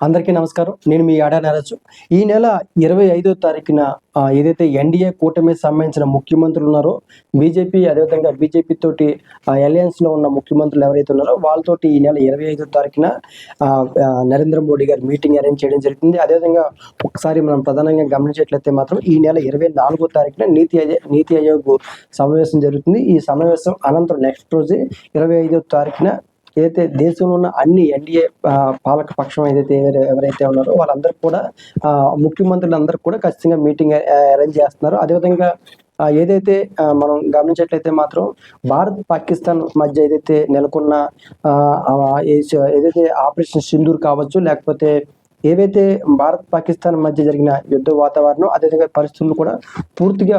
అందరికీ నమస్కారం. నేను మీ ఆడా నరసు. ఈ నెల 25వ తారీఖున ఏదైతే ఎన్డీఏ కూటమికి సంబంధించిన ముఖ్యమంత్రులు ఉన్నారో, బీజేపీ అదేవిధంగా బీజేపీ తోటి అలయన్స్‌లో ఉన్న ముఖ్యమంత్రులు ఎవరైతే ఉన్నారో వాళ్ళతోటి ఈ నెల 25వ తారీఖున నరేంద్ర మోడీ గారు మీటింగ్ అరేంజ్ చేయడం జరుగుతుంది. అదేవిధంగా ఒకసారి మనం ప్రధానంగా గమనించేట్లయితే మాత్రం ఈ నెల 24వ తారీఖున నీతి ఆయోగ్ సమావేశం జరుగుతుంది. ఈ సమావేశం అనంతరం నెక్స్ట్ రోజే 25వ తారీఖున ఏదైతే దేశంలో ఉన్న అన్ని ఎన్డీఏ పాలక పక్షం ఎవరైతే ఉన్నారో వాళ్ళందరూ కూడా ముఖ్యమంత్రులందరూ కూడా ఖచ్చితంగా మీటింగ్ అరేంజ్ చేస్తున్నారు. అదేవిధంగా ఏదైతే మనం గమనించేట్లయితే మాత్రం భారత్ పాకిస్తాన్ మధ్య ఏదైతే నెలకొన్న ఏదైతే ఆపరేషన్ సింధూర్ కావచ్చు, లేకపోతే ఏవైతే భారత్ పాకిస్తాన్ మధ్య జరిగిన యుద్ధ వాతావరణం అదేవిధంగా పరిస్థితులు కూడా పూర్తిగా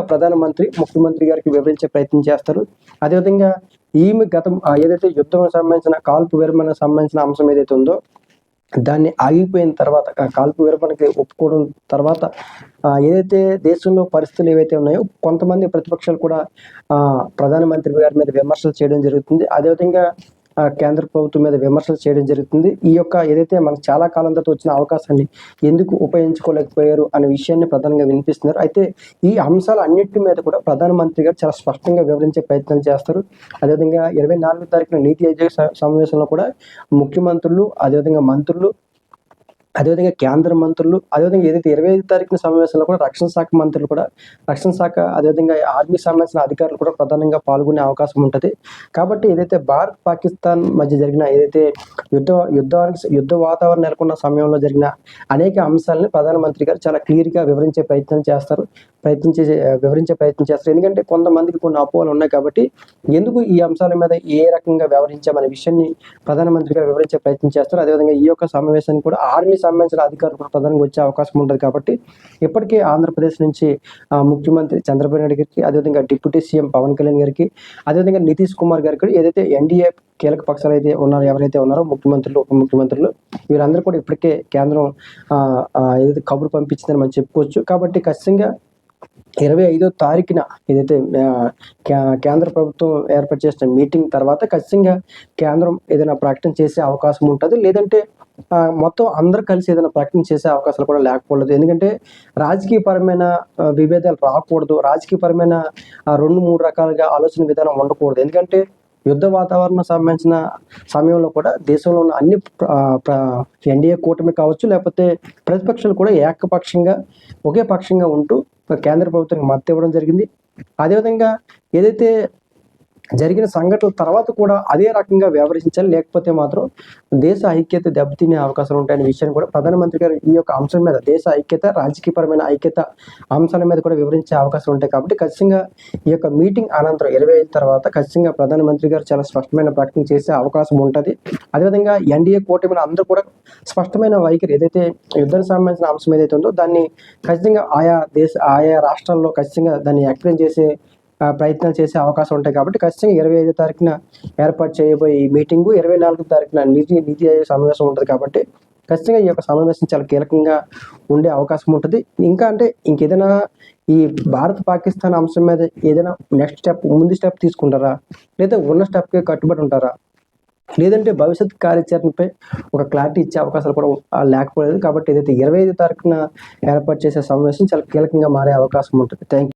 ముఖ్యమంత్రి గారికి వివరించే ప్రయత్నం చేస్తారు. అదేవిధంగా ఈమె గతం ఏదైతే యుద్ధం సంబంధించిన కాల్పు విరమణ సంబంధించిన అంశం ఏదైతే ఉందో దాన్ని ఆగిపోయిన తర్వాత కాల్పు విరమణకి ఒప్పుకోవడం తర్వాత ఏదైతే దేశంలో పరిస్థితులు ఏవైతే ఉన్నాయో కొంతమంది ప్రతిపక్షాలు కూడా ప్రధానమంత్రి గారి మీద విమర్శలు చేయడం జరుగుతుంది. అదేవిధంగా కేంద్ర ప్రభుత్వం మీద విమర్శలు చేయడం జరుగుతుంది. ఈ యొక్క ఏదైతే మనకు చాలా కాలం తర్వాత వచ్చిన అవకాశాన్ని ఎందుకు ఉపయోగించుకోలేకపోయారు అనే విషయాన్ని ప్రధానంగా వినిపిస్తున్నారు. అయితే ఈ అంశాలు అన్నిటి మీద కూడా ప్రధానమంత్రి గారు చాలా స్పష్టంగా వివరించే ప్రయత్నం చేస్తారు. అదేవిధంగా 24వ తారీఖున నీతి ఆయోగ్ సమావేశంలో కూడా ముఖ్యమంత్రులు, అదేవిధంగా మంత్రులు, అదేవిధంగా కేంద్ర మంత్రులు, అదేవిధంగా ఏదైతే 25వ తారీఖున సమావేశంలో కూడా రక్షణ శాఖ అదేవిధంగా ఆర్మీకి సంబంధించిన అధికారులు కూడా ప్రధానంగా పాల్గొనే అవకాశం ఉంటుంది. కాబట్టి ఏదైతే భారత్ పాకిస్తాన్ మధ్య జరిగిన ఏదైతే యుద్ధ వాతావరణం నెలకొన్న సమయంలో జరిగిన అనేక అంశాలని ప్రధానమంత్రి గారు చాలా క్లియర్గా వివరించే ప్రయత్నం చేస్తారు. ఎందుకంటే కొంతమందికి కొన్ని అపోహలు ఉన్నాయి కాబట్టి ఎందుకు ఈ అంశాల మీద ఏ రకంగా వ్యవహరించామనే విషయాన్ని ప్రధానమంత్రి గారు వివరించే ప్రయత్నం చేస్తారు. అదేవిధంగా ఈ యొక్క సమావేశానికి కూడా ఆర్మీ సంబంధించిన అధికారులు కూడా ప్రధానంగా వచ్చే అవకాశం ఉంటుంది. కాబట్టి ఇప్పటికే ఆంధ్రప్రదేశ్ నుంచి ముఖ్యమంత్రి చంద్రబాబు నాయుడు గారికి, అదేవిధంగా డిప్యూటీ సీఎం పవన్ కళ్యాణ్ గారికి, అదేవిధంగా నితీష్ కుమార్ గారికి ఏదైతే ఎన్డీఏ కీలక పక్షాలు ఎవరైతే ఉన్నారో ముఖ్యమంత్రులు, ఉప ముఖ్యమంత్రులు వీరందరూ కూడా ఇప్పటికే కేంద్రం ఏదైతే కబురు పంపించిందని మనం చెప్పుకోవచ్చు. కాబట్టి ఖచ్చితంగా 25వ తారీఖున ఏదైతే కేంద్ర ప్రభుత్వం ఏర్పాటు చేసిన మీటింగ్ తర్వాత ఖచ్చితంగా కేంద్రం ఏదైనా ప్రకటన చేసే అవకాశం ఉంటుంది. లేదంటే మొత్తం అందరూ కలిసి ఏదైనా ప్రకటన చేసే అవకాశాలు కూడా లేకపోలేదు. ఎందుకంటే రాజకీయపరమైన విభేదాలు రాకూడదు, రాజకీయపరమైన 2-3 రకాలుగా ఆలోచన విధానం ఉండకూడదు. ఎందుకంటే యుద్ధ వాతావరణం సంబంధించిన సమయంలో కూడా దేశంలో ఉన్న అన్ని ఎన్డీఏ కూటమి కావచ్చు, లేకపోతే ప్రతిపక్షాలు కూడా ఒకే పక్షంగా ఉంటూ కేంద్ర ప్రభుత్వానికి మద్దతు ఇవ్వడం జరిగింది. అదేవిధంగా ఏదైతే జరిగిన సంఘటనల తర్వాత కూడా అదే రకంగా వ్యవహరించాలి, లేకపోతే మాత్రం దేశ ఐక్యత దెబ్బతినే అవకాశాలు ఉంటాయనే విషయాన్ని కూడా ప్రధానమంత్రి గారు ఈ యొక్క అంశం మీద దేశ ఐక్యత, రాజకీయపరమైన ఐక్యత అంశాల మీద కూడా వివరించే అవకాశాలు ఉంటాయి. కాబట్టి ఖచ్చితంగా ఈ యొక్క మీటింగ్ అనంతరం 25 తర్వాత ఖచ్చితంగా ప్రధానమంత్రి గారు చాలా స్పష్టమైన ప్రకటన చేసే అవకాశం ఉంటుంది. అదేవిధంగా ఎన్డీఏ కూటమిలో అందరూ కూడా స్పష్టమైన వైఖరి ఏదైతే యుద్ధానికి సంబంధించిన అంశం ఏదైతే ఉందో దాన్ని ఖచ్చితంగా ఆయా రాష్ట్రాల్లో ఖచ్చితంగా దాన్ని ఎక్స్ప్లెయిన్ చేసే ప్రయత్నాలు చేసే అవకాశం ఉంటాయి. కాబట్టి ఖచ్చితంగా 25వ తారీఖున ఏర్పాటు చేయబోయే ఈ మీటింగు 24వ తారీఖున నీతి ఆయోగ్ సమావేశం ఉంటుంది. కాబట్టి ఖచ్చితంగా ఈ యొక్క సమావేశం చాలా కీలకంగా ఉండే అవకాశం ఉంటుంది. ఇంకేదైనా ఈ భారత్ పాకిస్తాన్ అంశం మీద ఏదైనా ముందు స్టెప్ తీసుకుంటారా, లేదా ఉన్న స్టెప్కే కట్టుబడి ఉంటారా, లేదంటే భవిష్యత్ కార్యాచరణపై ఒక క్లారిటీ ఇచ్చే అవకాశాలు కూడా లేకపోలేదు. కాబట్టి ఏదైతే 25వ తారీఖున ఏర్పాటు చేసే సమావేశం చాలా కీలకంగా మారే అవకాశం ఉంటుంది. Thank you.